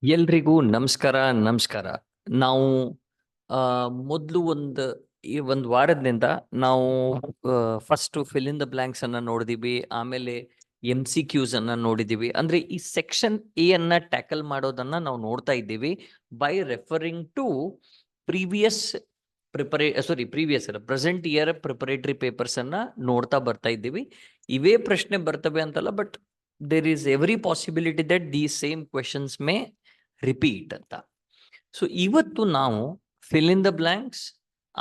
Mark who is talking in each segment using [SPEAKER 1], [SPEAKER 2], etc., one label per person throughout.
[SPEAKER 1] ಎಲ್ರಿಗೂ ನಮಸ್ಕಾರ. ನಮಸ್ಕಾರ. ನಾವು ಮೊದಲು ಒಂದು ವಾರದಿಂದ ನಾವು first fill in the blanks ಅನ್ನ ನೋಡಿದೀವಿ. ಆಮೇಲೆ MCQs ಅನ್ನ ನೋಡಿದೀವಿ. ಅಂದ್ರೆ ಈ ಸೆಕ್ಷನ್ ಎ ಅನ್ನ ಟ್ಯಾಕಲ್ ಮಾಡೋದನ್ನ ನಾವು ನೋಡ್ತಾ ಇದ್ದೀವಿ by referring to previous present year preparatory papers ಅನ್ನ ನೋಡ್ತಾ ಬರ್ತಾ ಇದ್ದೀವಿ. ಇವೇ ಪ್ರಶ್ನೆ ಬರ್ತವೆ ಅಂತಲ್ಲ, but there is every possibility that the same questions may repeat ಅಂತ. ಸೊ ಇವತ್ತು ನಾವು ಫಿಲ್ ಇನ್ ದ ಬ್ಲಾಂಕ್ಸ್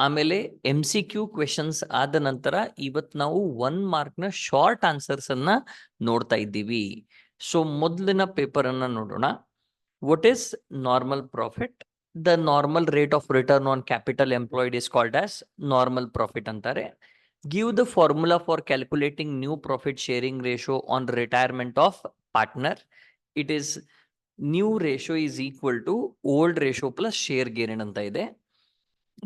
[SPEAKER 1] ಆಮೇಲೆ MCQ ಕ್ವೆಶನ್ಸ್ ಆದ ನಂತರ ಇವತ್ತು ನಾವು 1 ಮಾರ್ಕ್ ನ ಶಾರ್ಟ್ ಆನ್ಸರ್ಸ್ ಅನ್ನ ನೋಡ್ತಾ ಇದ್ದೀವಿ. ಸೊ ಮೊದಲಿನ ಪೇಪರ್ ಅನ್ನ ನೋಡೋಣ. What is normal profit? The normal rate of return on capital employed is called as normal profit ಅಂತಾರೆ. Give the formula for calculating new profit sharing ratio on retirement of partner. It is new ratio is equal to old ratio plus share gain ಅಂತ ಇದೆ.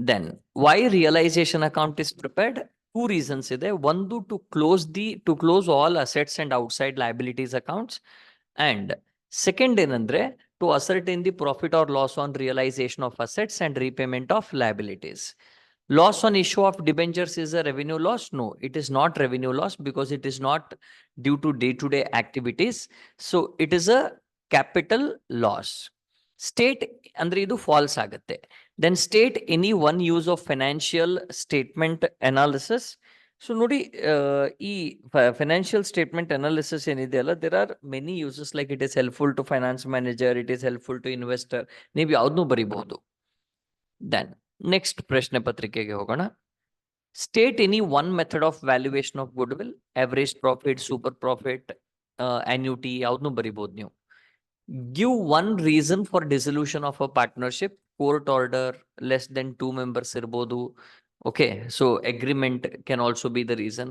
[SPEAKER 1] Then why realization account is prepared? Two reasons ಇದೆ. ಒಂದು to close all assets and outside liabilities accounts, and second ಏನಂದ್ರೆ to ascertain the profit or loss on realization of assets and repayment of liabilities. Loss on issue of debentures is a revenue loss? No, it is not revenue loss because it is not due to day-to-day activities. So it is a capital loss. State ಅಂದ್ರೆ ಇದು falls ಆಗುತ್ತೆ. Then state any one use of financial statement analysis. So ನೋಡಿ, ಈ financial statement analysis ಏನಿದೆ ಅಲ್ಲ, there are many uses. Like it is helpful to finance manager, it is helpful to investor. ನೀವು ಯಾವ್ದನ್ನೂ ಬರೀಬಹುದು. ದೆನ್ ನೆಕ್ಸ್ಟ್ ಪ್ರಶ್ನೆ ಪತ್ರಿಕೆಗೆ ಹೋಗೋಣ. State any one method of valuation of goodwill. Average profit, super profit, annuity, ಯಾವ್ದನ್ನೂ ಬರೀಬಹುದು ನೀವು. Give one reason for dissolution of a partnership. Court order, less than 2 members irbodu. Okay, so agreement can also be the reason.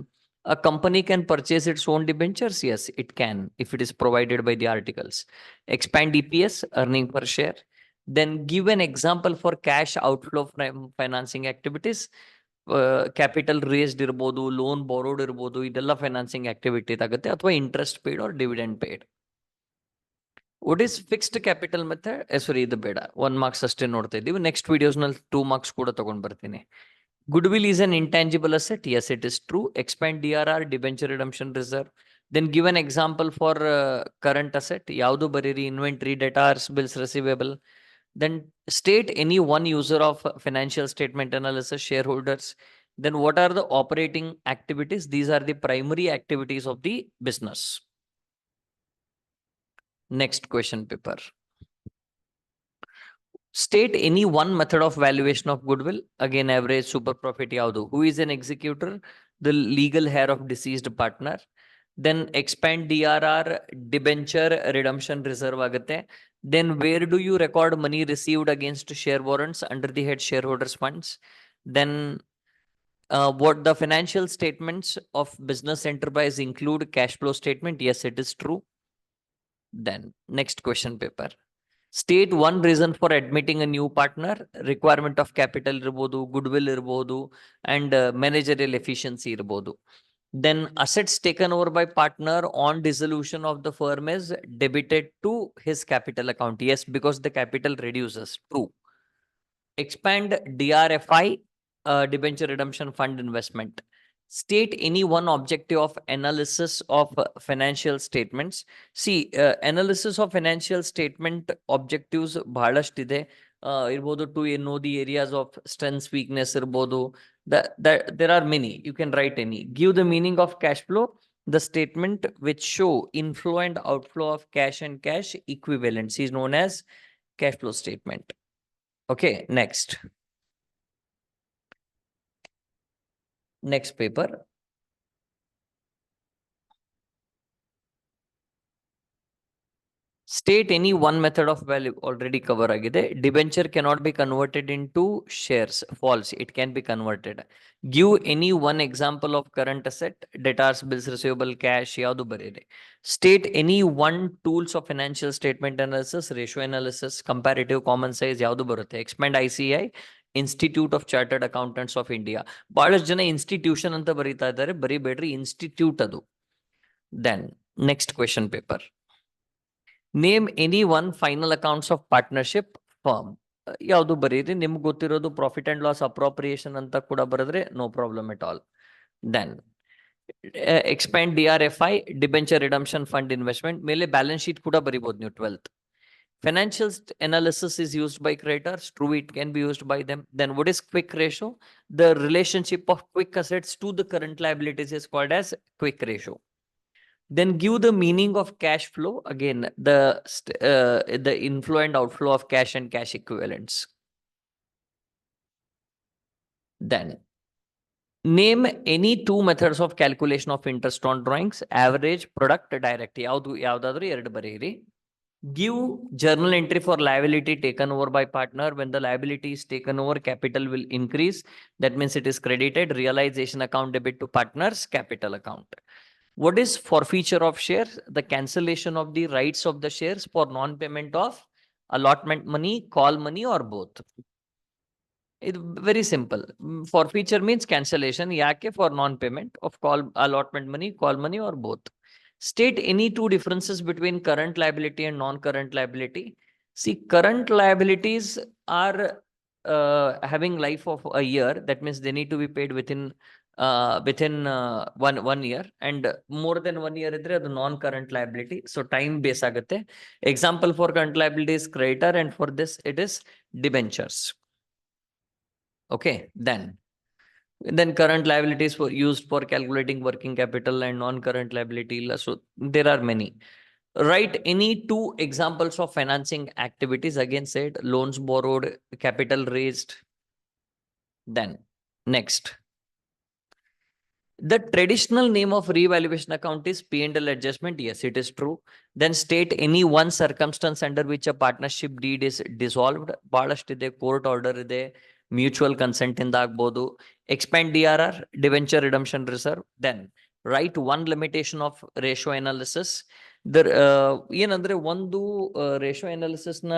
[SPEAKER 1] A company can purchase its own debentures. Yes, it can if it is provided by the articles. Expand EPS, earning per share. Then give an example for cash outflow from financing activities. Capital raised irbodu, loan borrowed irbodu, idella financing activity ಆಗುತ್ತೆ, ಅಥವಾ interest paid or dividend paid. What is fixed capital method? Sorry, ಇದು ಬೇಡ. 1 marks ಅಷ್ಟೇ ನೋಡ್ತಾ ಇದ್ದೀವಿ. Next videos ನಲ್ಲಿ 2 marks ಕೂಡ ತಗೊಂಡ್ ಬರ್ತೀನಿ. Goodwill is an intangible asset. Yes, it is true. Expand DRR, debenture redemption reserve. Then give an example for current asset. ಯಾವುದು ಬರೀರಿ? Inventory, debtors, bills receivable. Then state any one user of financial statement analysis, shareholders. Then what are the operating activities? These are the primary activities of the business. Next question paper. State any one method of valuation of goodwill. Again, average, super profit, yaudu. Who is an executor? The legal heir of deceased partner. Then expand DRR, debenture redemption reserve agate. Then where do you record money received against share warrants? Under the head shareholders funds. Then what the financial statements of business enterprise include cash flow statement? Yes, it is true. Then next question paper. State one reason for admitting a new partner. Requirement of capital irbodu, goodwill irbodu, and managerial efficiency irbodu. Then assets taken over by partner on dissolution of the firm is debited to his capital account. Yes, because the capital reduces. True. Expand DRFI, debenture redemption fund investment. State any one objective of analysis of financial statements. See, analysis of financial statement objectives ಬಹಳಷ್ಟಿದೆ. ಇರ್ಬೋದು to know the areas of strengths, weakness ಇರ್ಬೋದು. There are many. You can write any. Give the meaning of cash flow. The statement which show inflow and outflow of cash and cash equivalents is known as cash flow statement. Okay, next. Next paper. State any one method of value. Already cover agide. Debenture cannot be converted into shares. False. It can be converted. Give any one example of current asset. Debtors, bills receivable, cash, yadu barire. State any one tools of financial statement analysis, ratio analysis, comparative common size, yadu barutte. Expand ICI, Institute of Chartered Accountants of India. ಬಹಳಷ್ಟು ಜನ institution ಅಂತ ಬರೀತಾ ಇದ್ದಾರೆ. ಬರೀಬೇಡ್ರಿ, institute ಅದು. Then next question paper. Name any one final accounts of partnership firm. ಯಾವುದು ಬರೀರಿ, ನಿಮ್ಗೆ ಗೊತ್ತಿರೋದು ಪ್ರಾಫಿಟ್ ಅಂಡ್ ಲಾಸ್ ಅಪ್ರೋಪ್ರಿಯೇಷನ್ ಅಂತ ಕೂಡ ಬರೆದ್ರೆ no problem at all. Then expand DRFI, debenture redemption fund investment ಮೇಲೆ ಬ್ಯಾಲೆನ್ಸ್ ಶೀಟ್ ಕೂಡ ಬರಿಬಹುದು ನೀವು 12th. Financial analysis is used by creditors. True, it can be used by them. Then what is quick ratio? The relationship of quick assets to the current liabilities is called as quick ratio. Then give the meaning of cash flow. Again, the inflow and outflow of cash and cash equivalents. Then name any two methods of calculation of interest on drawings: average, product, direct. ಯಾವ್ದಾದ್ರು ಎರಡು ಬರೀರಿ. Give journal entry for liability taken over by partner. When the liability is taken over, capital will increase. That means it is credited. Realization account debit to partners, capital account. What is forfeiture of shares? The cancellation of the rights of the shares for non-payment of allotment money, call money, or both. It's very simple. Forfeiture means cancellation. Yake for non-payment of call allotment money, call money, or both. State any two differences between current liability and non-current liability. See, current liabilities are having life of a year. That means they need to be paid within one year, and more than 1 year idre adu non-current liability. So time base agutte. Example for current liability is creditor, and for this it is debentures. Okay, then current liabilities were used for calculating working capital and non-current liability. So there are many. Write any two examples of financing activities. Again said, loans borrowed, capital raised. Then next, the traditional name of revaluation account is P&L adjustment. Yes, it is true. Then state any one circumstance under which a partnership deed is dissolved. ಬಹಳಷ್ಟಿದೆ, court order ಇದೆ, mutual consent ಇಂದ ಆಗ್ಬೋದು. Expand DRR, debenture redemption reserve. Then write one limitation of ratio analysis. ಏನಂದ್ರೆ ಒಂದು ratio analysis ನ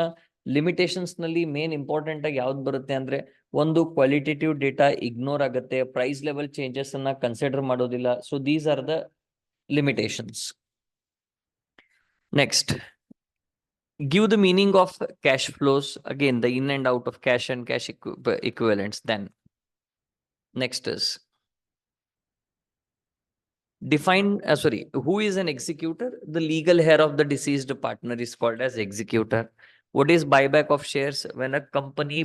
[SPEAKER 1] limitations ನಲ್ಲಿ main important ಆಗಿ ಯಾವ್ದು ಬರುತ್ತೆ ಅಂದ್ರೆ, ಒಂದು ಕ್ವಾಲಿಟೇಟಿವ್ ಡೇಟಾ ಇಗ್ನೋರ್ ಆಗುತ್ತೆ, ಪ್ರೈಸ್ ಲೆವೆಲ್ ಚೇಂಜಸ್ ಅನ್ನ ಕನ್ಸಿಡರ್ ಮಾಡೋದಿಲ್ಲ. So these are the limitations. Next, give the meaning of cash flows. Again, the in and out of cash and cash equivalents. Then next is define who is an executor? The legal heir of the deceased partner is called as executor. What is buyback of shares? When a company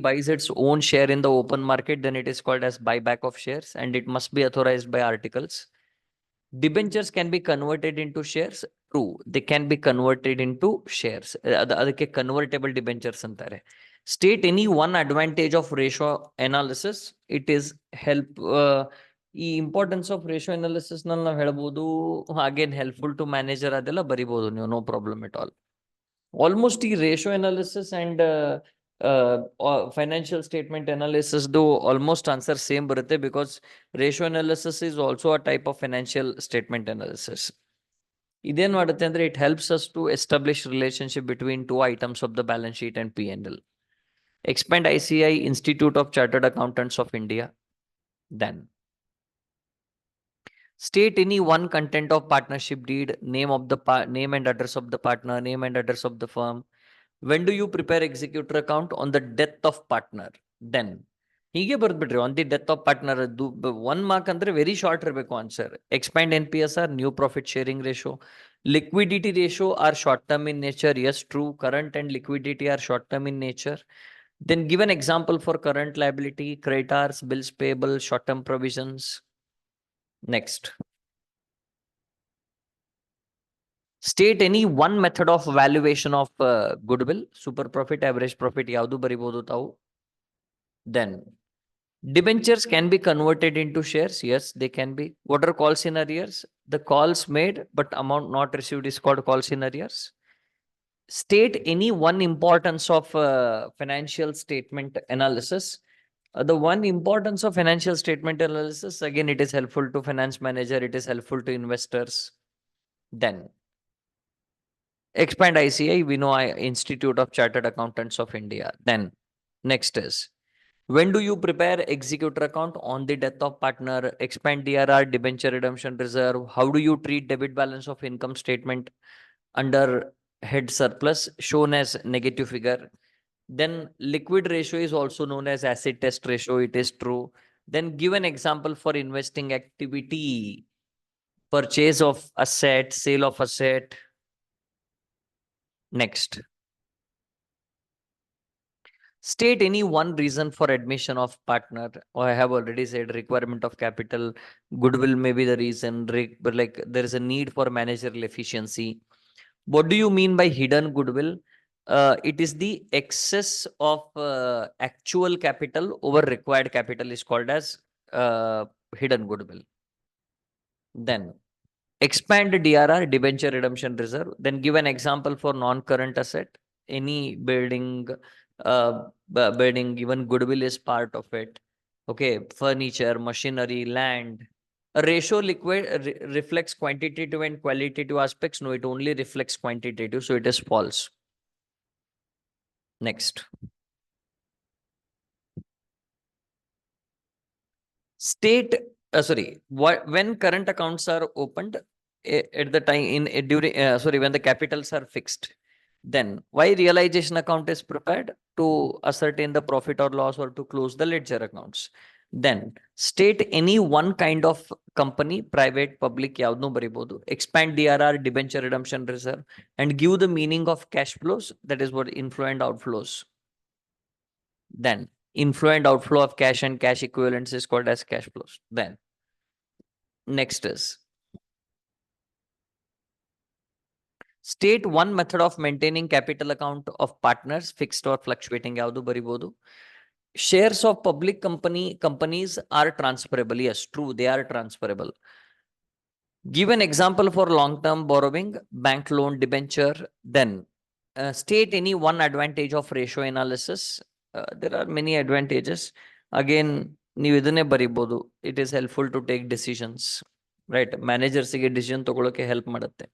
[SPEAKER 1] buys its own share in the open market, then it is called as buyback of shares, and it must be authorized by articles. Debentures can be converted into shares. True, they can be converted into shares. ಅದಕ್ಕೆ convertible debentures ಅಂತಾರೆ. State any one advantage of ratio analysis. It is help ಈ importance of ratio analysis ನಲ್ಲಿ ನಾವು ಹೇಳ್ಬೋದು, ಹಾಗೇನ್ helpful to manager ಅದೆಲ್ಲ ಬರಿಬಹುದು ನೀವು, no problem at all. Almost ಈ ratio analysis and financial statement analysis almost answer same ಬರುತ್ತೆ, because ratio analysis is also a type of financial statement analysis. ಇದೇನ್ ಮಾಡುತ್ತೆ ಅಂದ್ರೆ, it helps us to establish relationship between two items of the balance sheet and P&L. Expand ICI, Institute of Chartered Accountants of India. Then state any one content of partnership deed, name and address of the partner, name and address of the firm. When do you prepare executor account? On the death of partner. Then ಹೀಗೆ ಬರ್ದ್ಬಿಟ್ರಿ, on the death of partner. 1 mark ಅಂದ್ರೆ very short ಇರಬೇಕು answer. Expand NPSR, new profit sharing ratio. Liquidity ratio are short term in nature. Yes, true. Current and liquidity are short term in nature. Then give an example for current liability: creditors, bills payable, short term provisions. Next, state any one method of valuation of goodwill. Super profit, average profit, ಯಾವುದು ಬರಿಬಹುದು ತಾವು. Then debentures can be converted into shares. Yes, they can be. What are calls in arrears? The calls made but amount not received is called calls in arrears. State any one importance of financial statement analysis. The one importance of financial statement analysis, again, it is helpful to finance manager, it is helpful to investors. Then expand ICI, we know Institute of Chartered Accountants of India. Then next is, When do you prepare executor account? On the death of partner. Expand DRR, debenture redemption reserve. How do you treat debit balance of income statement under head surplus shown as negative figure? Then liquid ratio is also known as acid test ratio. It is true. Then give an example for investing activity: purchase of asset, sale of asset. Next, state any one reason for admission of partner. Oh, I have already said requirement of capital. Goodwill may be the reason, but like there is a need for managerial efficiency. What do you mean by hidden goodwill? It is the excess of actual capital over required capital is called as hidden goodwill. Then expand DRR, debenture redemption reserve. Then give an example for non-current asset. Any building, building, even goodwill is part of it. Okay, furniture, machinery, land. A ratio liquid reflects quantitative and qualitative aspects. No, it only reflects quantitative, so it is false. Next. State, when current accounts are opened at the time during, when the capitals are fixed, then why realization account is prepared? To ascertain the profit or loss or to close the ledger accounts. Then state any one kind of company, private, public, ಯಾವ್ದನ್ನು ಬರಿಬಹುದು. Expand DRR, debenture redemption reserve, and give the meaning of cash flows. That is what inflow and outflows. Then inflow and outflow of cash and cash equivalents is called as cash flows. Then next is state one method of maintaining capital account of partners, fixed or fluctuating. ಯಾವುದು ಬರಿಬಹುದು. Shares of public companies are transferable. Yes, true, they are transferable. Give an example for long-term borrowing, bank loan, debenture. Then state any one advantage of ratio analysis. There are many advantages. Again, ನೀವು ಇದನ್ನೇ ಬರಿಬಹುದು. It is helpful to take decisions. Right? Managers ಗೆ decision ತಗೊಳ್ಳೋಕೆ help ಮಾಡುತ್ತೆ.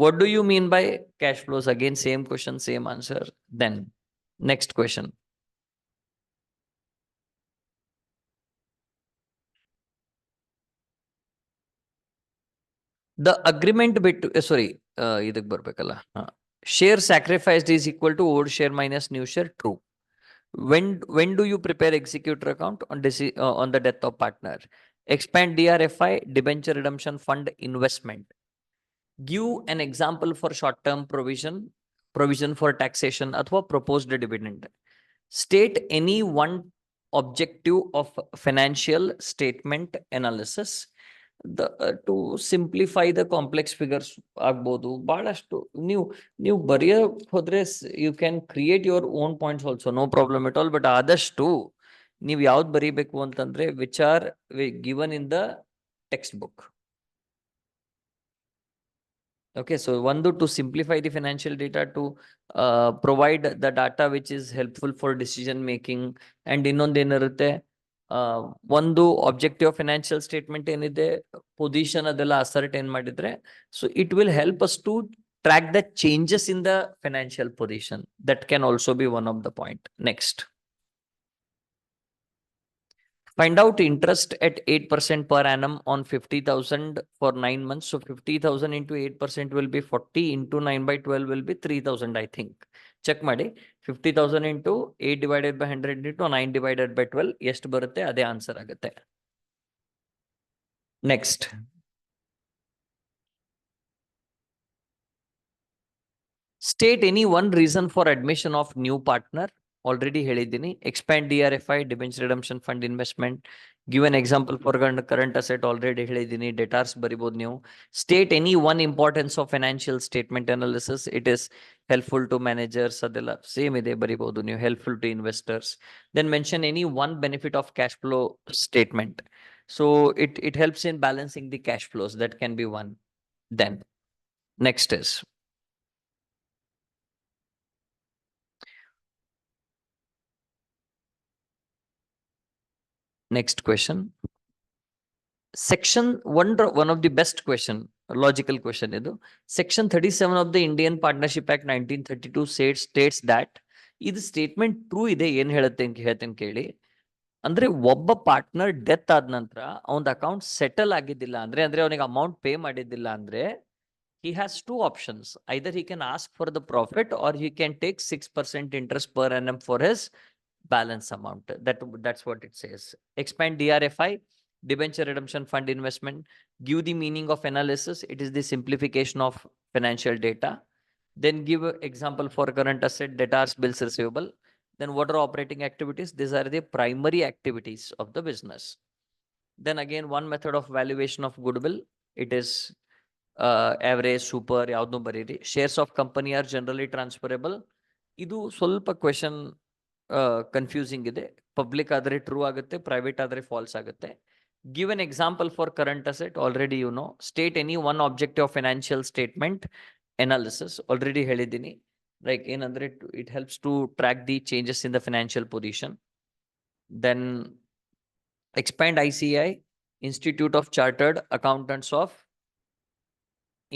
[SPEAKER 1] What do you mean by cash flows? Again, same question, same answer. Then next question. The agreement ಇದಕ್ಕೆ ಬರ್ಬೇಕಲ್ಲ. Share sacrificed is equal to old share minus new share. True. When do you prepare executor account? On the death of partner. Expand DRFI, debenture redemption fund investment. Give an example for short-term provision for taxation अथवा proposed dividend. State any one objective of financial statement analysis. To simplify the complex figures ಆಗ್ಬೋದು ಬಹಳಷ್ಟು ನೀವು ಬರೆಯ ಹೋದ್ರೆ you can create your own points also, no problem at all. But ಆದಷ್ಟು ನೀವು ಯಾವ್ದು ಬರೀಬೇಕು ಅಂತಂದ್ರೆ which are given in the textbook. Okay, so one to simplify the financial data, to provide the data which is helpful for decision making. And ಇನ್ನೊಂದೇನಿರುತ್ತೆ, ಒಂದು objective financial statement ಏನಿದೆ, position ಅದೆಲ್ಲ ascertain ಮಾಡಿದ್ರೆ, so it will help us to track the changes in the financial position. That can also be one of the point. Next. Find out interest at 8% per annum on 50,000 for 9 months. So 50,000 into 8% will be 40, into 9 by 12 will be 3,000, I think. Check ಮಾಡಿ. 50,000 into 8 divided by 100 into 9 divided by 12 ಎಷ್ಟು ಬರುತ್ತೆ, ಅದೇ answer ಆಗುತ್ತೆ. Next. State any one reason for admission of new partner. Already ಹೇಳಿದ್ದೀನಿ. Expand DRFI, debenture redemption fund investment. Give an example for current asset. Already ಹೇಳಿದ್ದೀನಿ. Debtors ಬರಿಬೋದು ನೀವು. State any one importance of financial statement analysis. It is helpful to managers. ಅದೆಲ್ಲ same ಇದೆ, ಬರಿಬೋದು ನೀವು. Helpful to investors. Then mention any one benefit of cash flow statement. So it helps in balancing the cash flows. That can be one. Then next is next question. Section one of the best question, logical question idu. Section 37 of the Indian Partnership Act 1932 states that ಇದು statement true ಇದೆ, ಏನ್ ಹೇಳುತ್ತೆ ಅಂತ ಹೇಳ್ತೇನೆ ಕೇಳಿ. ಅಂದ್ರೆ ಒಬ್ಬ partner death ಆದ ನಂತರ ಅವನ ಅಕೌಂಟ್ ಸೆಟಲ್ ಆಗಿದ್ದಿಲ್ಲ ಅಂದ್ರೆ ಅವನಿಗೆ ಅಮೌಂಟ್ ಪೇ ಮಾಡಿದ್ದಿಲ್ಲ ಅಂದ್ರೆ he has two options. Either he can ask for the profit or he can take 6% interest per annum for his balance amount. That's what it says. Expand DRFI, debenture redemption fund investment. Give the meaning of analysis. It is the simplification of financial data. Then give an example for current asset, debtors, bills receivable. Then what are operating activities? These are the primary activities of the business. Then again, one method of valuation of goodwill. It is average, super, ಯಾವ್ದನ್ನು ಬರೀರಿ. Shares of company are generally transferable. ಇದು ಸ್ವಲ್ಪ question confusing ಇದೆ. Public ಆದರೆ true ಆಗುತ್ತೆ, private ಆದರೆ false ಆಗುತ್ತೆ. Give an example for current asset. Already you know. State any one objective of financial statement analysis. Already ಹೇಳಿದ್ದೀನಿ. Like ಏನಂದ್ರೆ it helps to track the changes in the financial position. Then expand ICI, Institute of Chartered Accountants of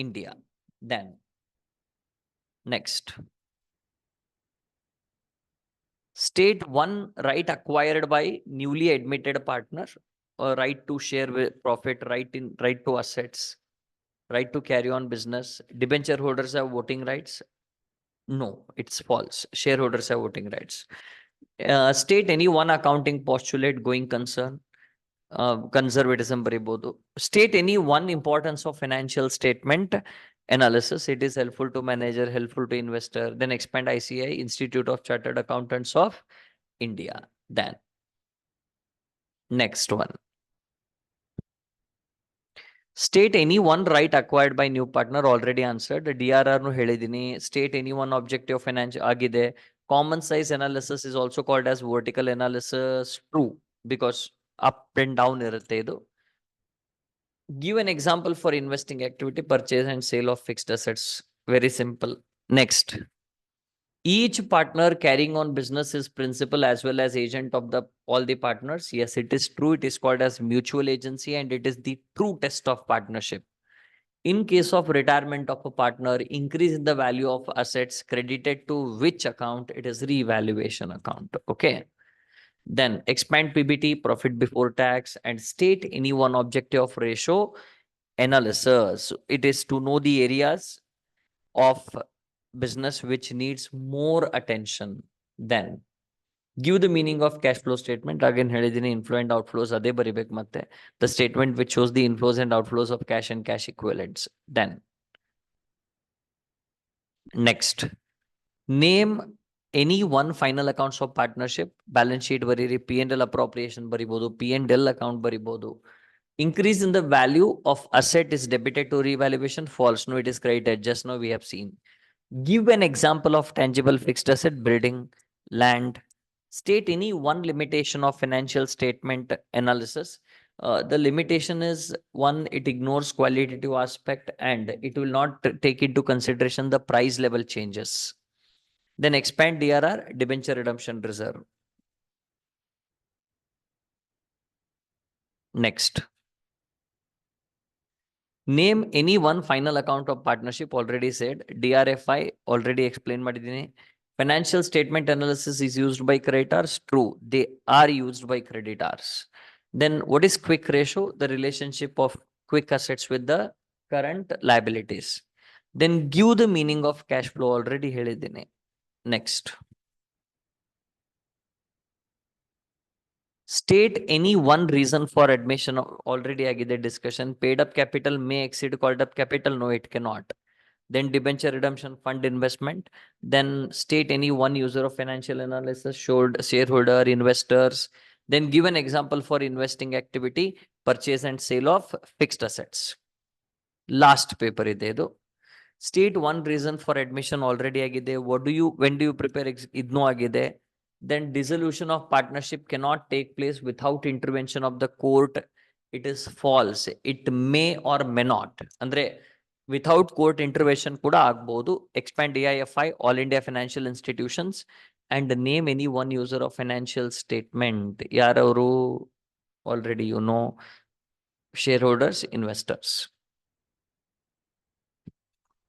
[SPEAKER 1] India. Then next, state one right acquired by newly admitted partner, or right to share with profit, right to assets, right to carry on business. Debenture holders have voting rights. No, it's false. Shareholders have voting rights. State any one accounting postulate going concern. Conservatism ಬರಿಬಹುದು. State any one importance of financial statement analysis. It is helpful to manager, helpful to investor. Then expand ICI, Institute of Chartered Accountants of India. Then next one, state any one right acquired by new partner. Already answered. DRR nu ಹೇಳಿದೀನಿ. State any one objective of finance ಆಗಿದೆ. Common size analysis is also called as vertical analysis. True, because up and down ಇರುತ್ತೆ ಇದು. Give an example for investing activity, purchase and sale of fixed assets. Very simple. Next, each partner carrying on business is principal as well as agent of all the partners. Yes, it is true. It is called as mutual agency and it is the true test of partnership. In case of retirement of a partner, increase in the value of assets credited to which account? It is revaluation account. Okay. Then expand PBT, profit before tax, and state any one objective of ratio analysis. It is to know the areas of business which needs more attention. Then give the meaning of cash flow statement. Again ಹೇಳಿದೀನಿ, inflow and outflows ಅದೇ ಬರಿಬೇಕು. ಮತ್ತೆ the statement which shows the inflows and outflows of cash and cash equivalents. Then next, name any one final accounts of partnership. Balance sheet ಬರೀರಿ, P&L appropriation ಬರಿಬಹುದು, P&L account ಬರಿಬಹುದು. Increase in the value of asset is debited to revaluation. False. No, it is credited. Just now we have seen. Give an example of tangible fixed asset, building, land. State any one limitation of financial statement analysis. The limitation is one, it ignores qualitative aspect and it will not take into consideration the price level changes. Then expand DRR, debenture redemption reserve. Next, name any one final account of partnership. Already said. DRFI already explained ಮಾಡಿದ್ದೀನಿ. Financial statement analysis is used by creditors. True, they are used by creditors. Then what is quick ratio? The relationship of quick assets with the current liabilities. Then give the meaning of cash flow. Already ಹೇಳಿದ್ದೀನಿ. Next, state any one reason for admission. Already agide discussion. Paid up capital may exceed called up capital. No, it cannot. Then debenture redemption fund investment. Then state any one user of financial analysis, showed shareholder, investors. Then give an example for investing activity, purchase and sale of fixed assets. Last paper ಇದೆ ಇದು. State one reason for admission. Already agide. When do you prepare? idnu agide. Then dissolution of partnership cannot take place without intervention of the court. It is false. It may or may not. Andre without court intervention kuda agbodu. Expand AIFI, All India Financial Institutions, and name any one user of financial statement. Yararu? Already you know. Shareholders, investors.